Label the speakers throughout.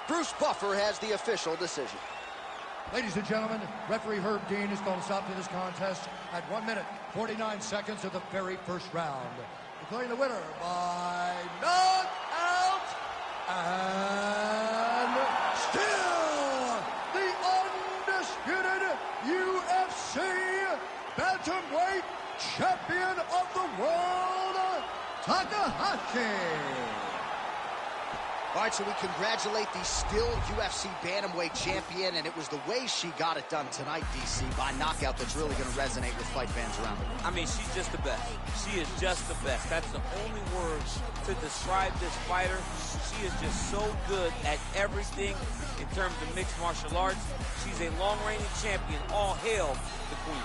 Speaker 1: Bruce Buffer has the official decision.
Speaker 2: Ladies and gentlemen, referee Herb Dean has called a stop to this contest at 1 minute, 49 seconds of the very first round. Declaring the winner by knockout and still the undisputed UFC bantamweight champion of the world, Takahashi.
Speaker 1: All right, so we congratulate the still UFC bantamweight champion, and it was the way she got it done tonight, DC, by knockout that's really going to resonate with fight fans around the world.
Speaker 3: I mean, she's just the best. She is just the best. That's the only word to describe this fighter. She is just so good at everything in terms of mixed martial arts. She's a long-reigning champion. All hail the queen.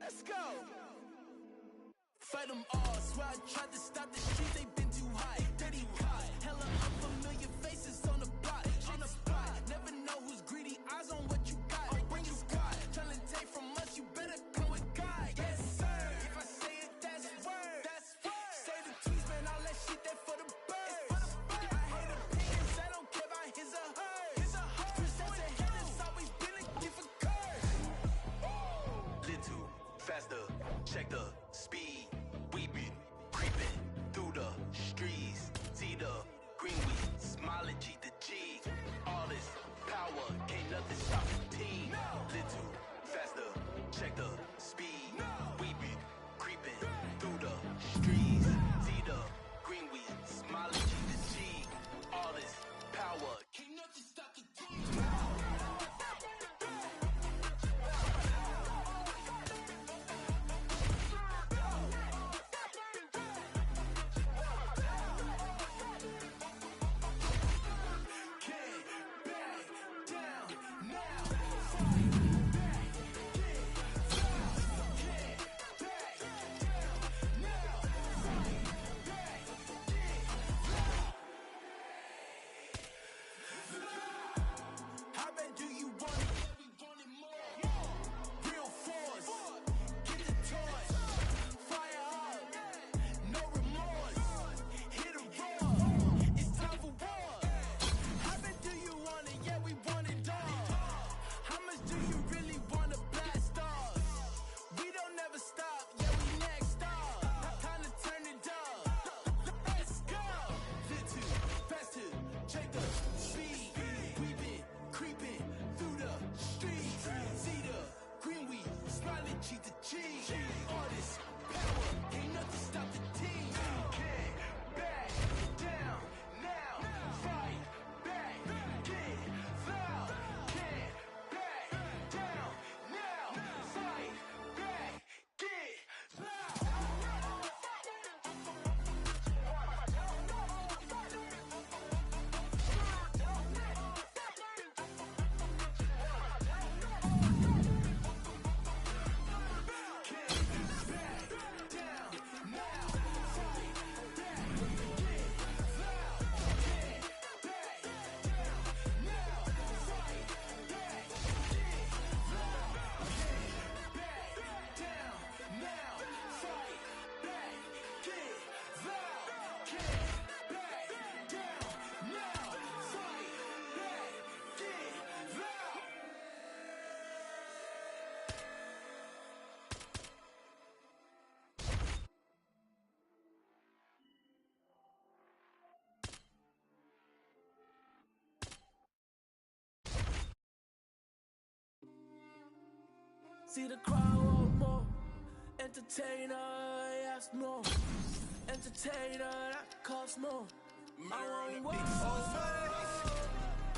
Speaker 4: Let's go. Fight them all. Swear I tried to stop the street, they been too hot. Dirty hot. Hella unfamiliar faces on the block. On the spot. Never know who's greedy. Eyes on what you got. I'll bring you squad. Trying to take from us, you better come with God. Yes, sir. If I say it, that's word. That's word. Say the tweets, man, all that shit, that for the birds. I hate opinions, I don't care about his or hers. His or hers. Princess ahead has always been a gift for curse. Little faster, check the speed. We been creeping through the streets. See the green weed, smile and G the G. All this power, can't nothing stop the team. Little faster, check the speed. We been creeping through the streets. See the green weed, smile and G the G. All this power, can't nothing stop the team. She's the cheese. Artist, power, ain't nothing stop the team. Get back down now. Fight back, get foul. Get back down now. Fight back, get foul. See the crowd want more. Entertainer, ask more. Entertainer, that costs more. I want more.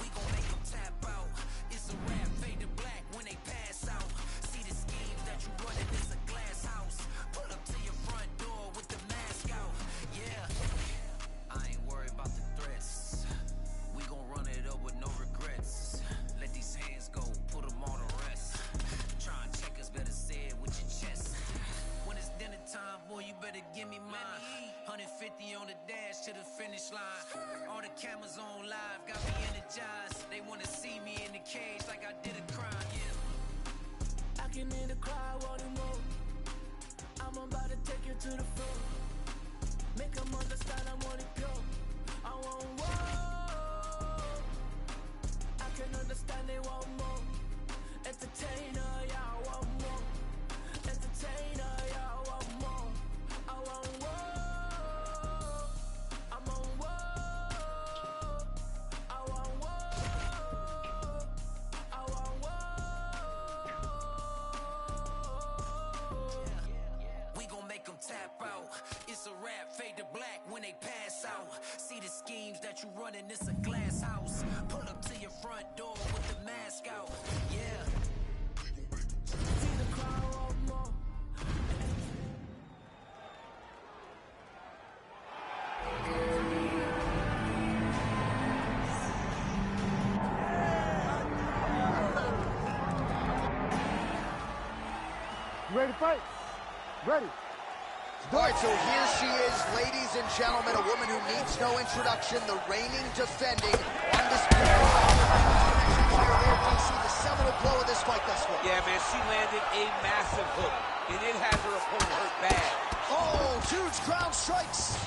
Speaker 4: We gon' make them tap out. It's a rap, fade to black when they pass out. See the schemes that you running, it's a glass house. Pull up to your front door with the mask out. Yeah, I ain't worried about the threats. We gon' run it up with no regrets. Let these hands go, put them on the rest. Try and check us, better say it with your chest. When it's dinner time, boy, you better give me mine. 150 on the dash to the finish line. All the cameras on live, got me energized. They wanna see me in the cage like I did a crime, yeah. I can hear the crowd wanting more. I'm about to take you to the floor. Make them understand I want it pure. I want more. I can understand they want more. Entertainer, yeah, I want more. Entertainer, yeah, I want more. I want more. I'm on war. I want war. I want war. We gon' make them tap out. It's a rap, fade to black when they pass out. See the schemes that you running, it's a glass house. Pull up to your front door with the mask out. Yeah. See the crowd want more.
Speaker 2: You ready to fight? Ready.
Speaker 1: All right, so here she is, ladies and gentlemen, a woman who needs no introduction, the reigning, defending, undisputed. DC, the seminal blow of this fight thus far.
Speaker 3: Yeah, man, she landed a massive hook, and it had her opponent hurt bad.
Speaker 1: Oh, huge ground strikes.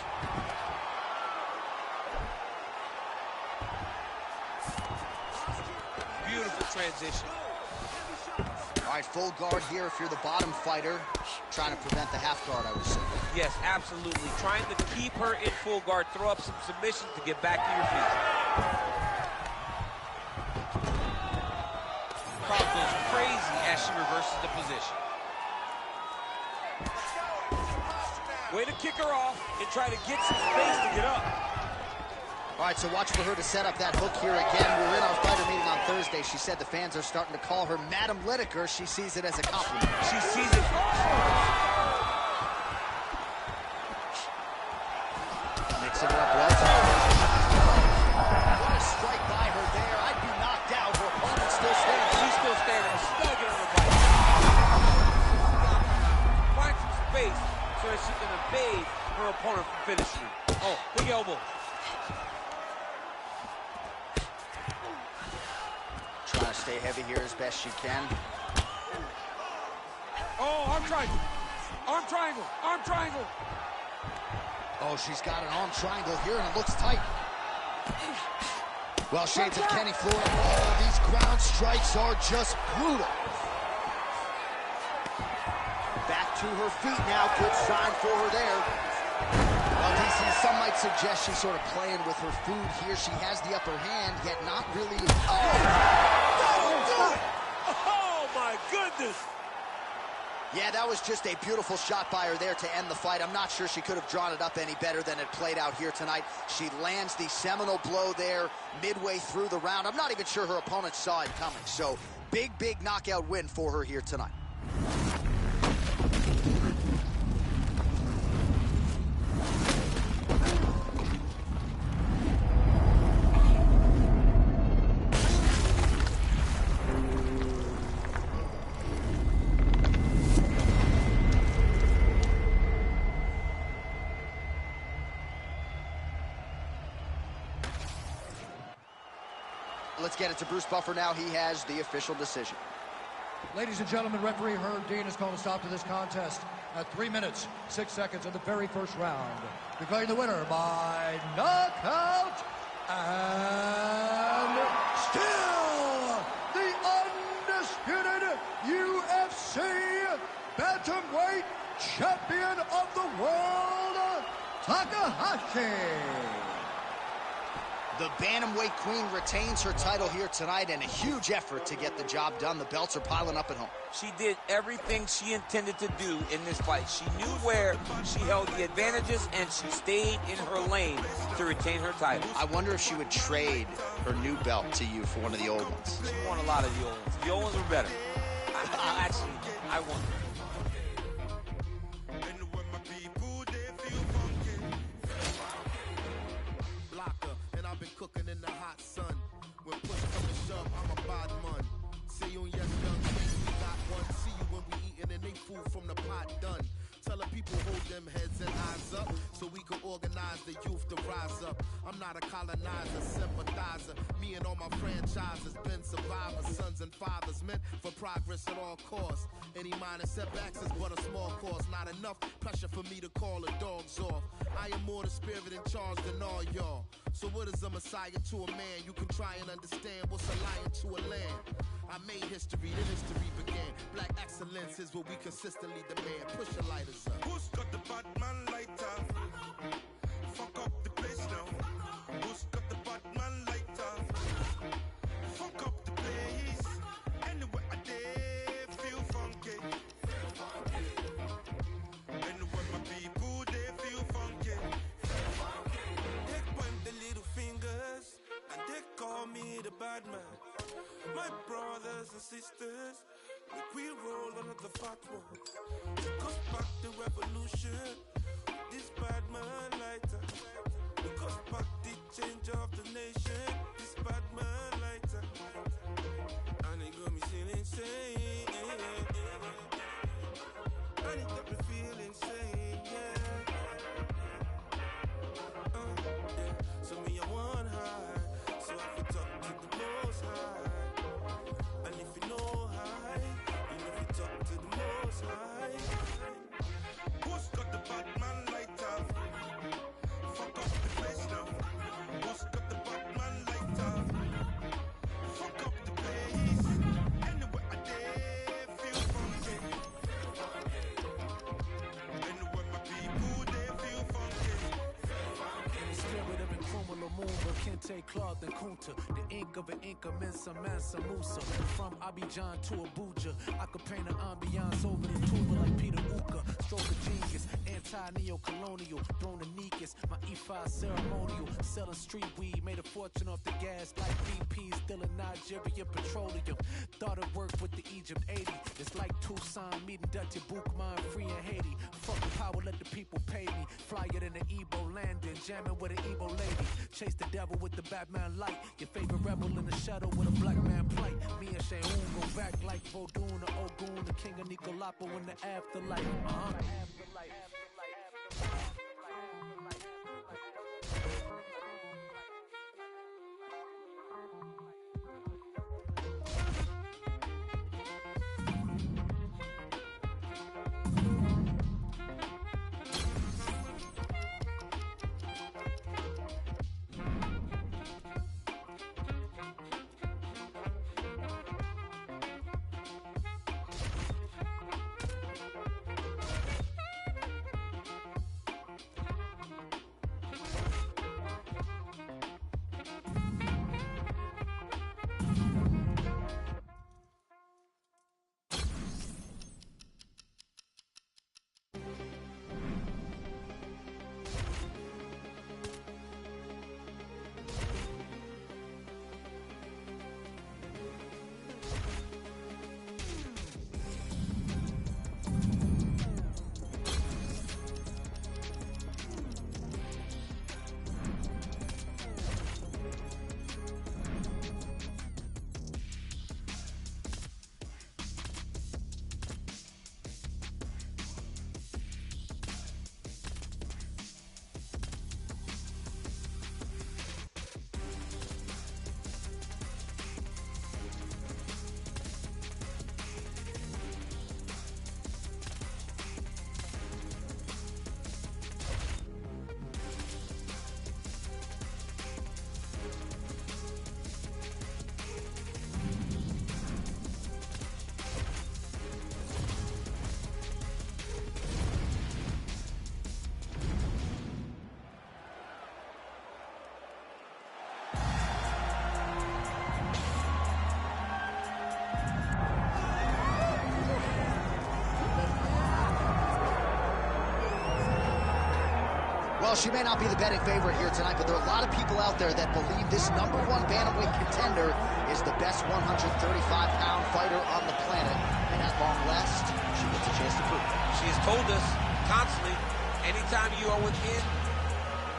Speaker 3: Beautiful transition.
Speaker 1: All right, full guard here if you're the bottom fighter. Trying to prevent the half guard, I would say.
Speaker 3: Yes, absolutely. Trying to keep her in full guard, throw up some submissions to get back to your feet. Crowd goes crazy as she reverses the position. Way to kick her off and try to get some space to get up.
Speaker 1: All right, so watch for her to set up that hook here again. We were in our fighter meeting on Thursday. She said the fans are starting to call her Madam Lineker. She sees it as a compliment.
Speaker 3: She sees it.
Speaker 1: Mixing it up well. What a strike by her there. I'd be knocked out. Her opponent's still standing.
Speaker 3: She's still standing. She's got to get on her bike. Find some space so that she can evade her opponent from finishing. Oh, big elbow.
Speaker 1: Trying to stay heavy here as best she can.
Speaker 3: Oh, arm triangle. Arm triangle. Arm triangle.
Speaker 1: Oh, she's got an arm triangle here, and it looks tight. Well, shades of Kenny Floyd. Oh, these ground strikes are just brutal. Back to her feet now. Good sign for her there. Well, DC, some might suggest she's sort of playing with her food here. She has the upper hand, yet not really. Oh! Oh,
Speaker 3: my goodness!
Speaker 1: was just a beautiful shot by her there to end the fight. I'm not sure she could have drawn it up any better than it played out here tonight. She lands the seminal blow there midway through the round. I'm not even sure her opponent saw it coming. So big, big knockout win for her here tonight. Let's get it to Bruce Buffer now. He has the official decision.
Speaker 2: Ladies and gentlemen, referee Herb Dean has called a stop to this contest at 3 minutes, 6 seconds of the very first round. Declaring the winner by knockout and still the undisputed UFC bantamweight champion of the world, Takahashi.
Speaker 1: The bantamweight queen retains her title here tonight, and a huge effort to get the job done. The belts are piling up at home.
Speaker 3: She did everything she intended to do in this fight. She knew where she held the advantages, and she stayed in her lane to retain her title.
Speaker 1: I wonder if she would trade her new belt to you for one of the old ones.
Speaker 3: She won a lot of the old ones. The old ones were better. Actually, I won.
Speaker 5: Cooking in the hot sun. When push come to shove, I'm a bad man. See you, yes, young king, we got one. See you when we eating and they food from the pot done. Tell the people hold them heads and eyes up so we can organize the youth to rise up. I'm not a colonizer, sympathizer. Me and all my franchises been survivors, sons and fathers meant for progress at all costs. Any minor setbacks is but a small cost. Not enough pressure for me to call the dogs off. I am more the spirit in charge than all y'all. So what is a messiah to a man? You can try and understand what's a lion to a lamb. I made history, then history began. Black excellence is what we consistently demand. Push your lighters up.
Speaker 6: Who's got the Batman lighter? Fuck up the place now. Who's got the Batman lighter? Fuck up the place. Anywhere I dare feel funky. Anywhere my people they feel funky. They point the little fingers and they call me the bad man. My brothers and sisters, make we roll another fat one. Took us back the revolution, this bad man lighter. Took us back the change of the nation, this bad man lighter. And it got me feeling insane. And it got me feeling insane, yeah. So me I want high, so I can talk to the most high. And if you know high, you know if you talk to the most high. Who's got the Batman lighter? Fuck up the place now. Who's got the Batman lighter? Fuck up the place. Anywhere I dare feel funky. Anywhere my people they feel funky.
Speaker 7: Spirit of Nkrumah Lumumba, Kente, Claude, and Kunta. The ink of an Inca, Mensa, Mansa, Musa. From Abidjan to Abuja, I could paint an ambiance over the tuba like Peter Uka. Stroke of genius, anti-neo-colonial, throne of Negus. My E5 ceremonial, selling street weed, made a fortune off the gas like BP, still in Nigerian petroleum. Thought it worked with the Egypt 80. It's like Tucson meeting Dutty Bookman, free in Haiti. Fuck the power, let the people pay me. Flyer than the Igbo landing, jamming with an Igbo lady. Chase the devil with the Batman light. Your favorite rebel in the shadow with a black man plight. Me and Shehu go back like Vodun or Ogun, the king of Nicolapo in the afterlife.
Speaker 1: Well, she may not be the betting favorite here tonight, but there are a lot of people out there that believe this #1 bantamweight contender is the best 135-pound fighter on the planet. And at long last, she gets a chance to prove it.
Speaker 3: She has told us constantly, anytime you are within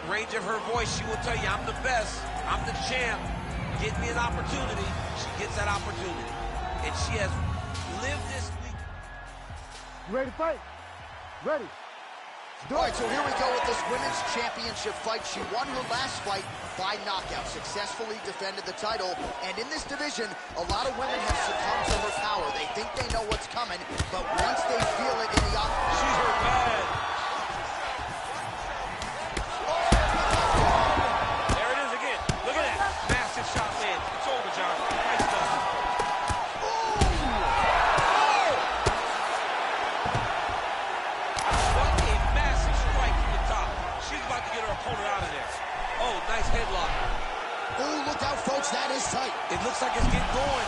Speaker 3: range of her voice, she will tell you, I'm the best, I'm the champ. Get me an opportunity. She gets that opportunity. And she has lived this week.
Speaker 2: You ready to fight? Ready.
Speaker 1: All right, so here we go with this women's championship fight. She won her last fight by knockout, successfully defended the title. And in this division, a lot of women have succumbed to her power. They think they know what's coming, but once they feel it in the octagon,
Speaker 3: She's hurt bad. There it is again. Look at that. Massive shot land. It's over, John. Nice stuff. Opponent out of there. Oh, nice headlock.
Speaker 1: Oh, look out, folks. That is tight.
Speaker 3: It looks like it's getting going.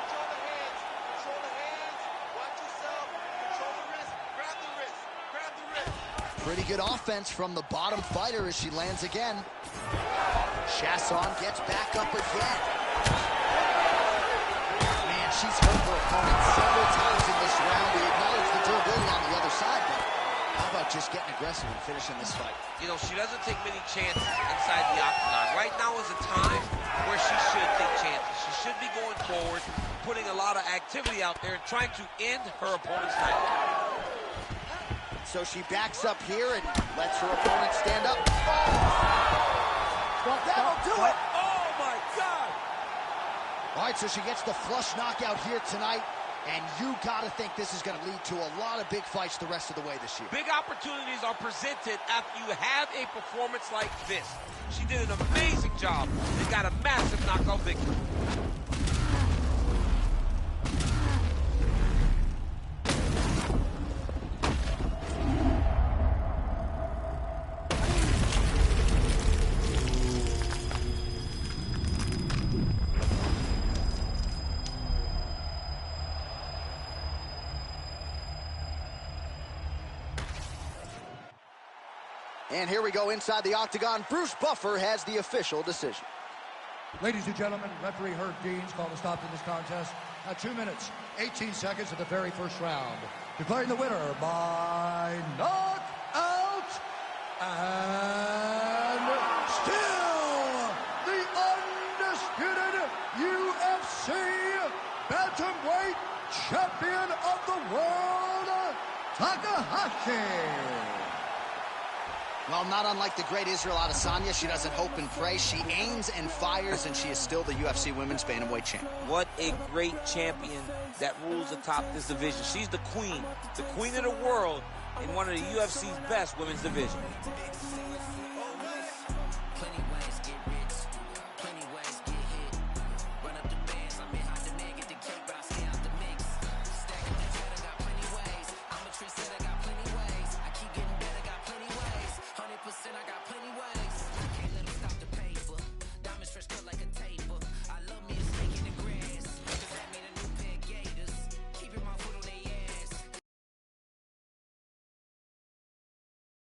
Speaker 6: Control the hands. Control the hands. Watch yourself. Control the wrist. Grab the wrist. Grab the wrist.
Speaker 1: Pretty good offense from the bottom fighter as she lands again. Chasson gets back up again. Man, she's hurt her opponent several times in this round. We acknowledge the durability on the other side, but how about just getting aggressive and finishing this fight?
Speaker 3: You know, she doesn't take many chances inside the octagon. Right now is a time where she should take chances. She should be going forward, putting a lot of activity out there, and trying to end her opponent's night.
Speaker 1: So she backs up here and lets her opponent stand up. That'll do it!
Speaker 3: Oh, my God!
Speaker 1: All right, so she gets the flush knockout here tonight, and you got to think this is going to lead to a lot of big fights the rest of the way this year.
Speaker 3: Big opportunities are presented after you have a performance like this. She did an amazing job and got a massive knockout victory.
Speaker 1: And here we go inside the octagon. Bruce Buffer has the official decision.
Speaker 2: Ladies and gentlemen, referee Herb Deans called a stop to this contest at 2 minutes, 18 seconds of the very first round. Declaring the winner by knockout and still the undisputed UFC bantamweight champion of the world, Takahashi.
Speaker 1: Well, not unlike the great Israel Adesanya, she doesn't hope and pray. She aims and fires, and she is still the UFC Women's Bantamweight champ.
Speaker 3: What a great champion that rules atop this division. She's the queen of the world in one of the UFC's best women's divisions.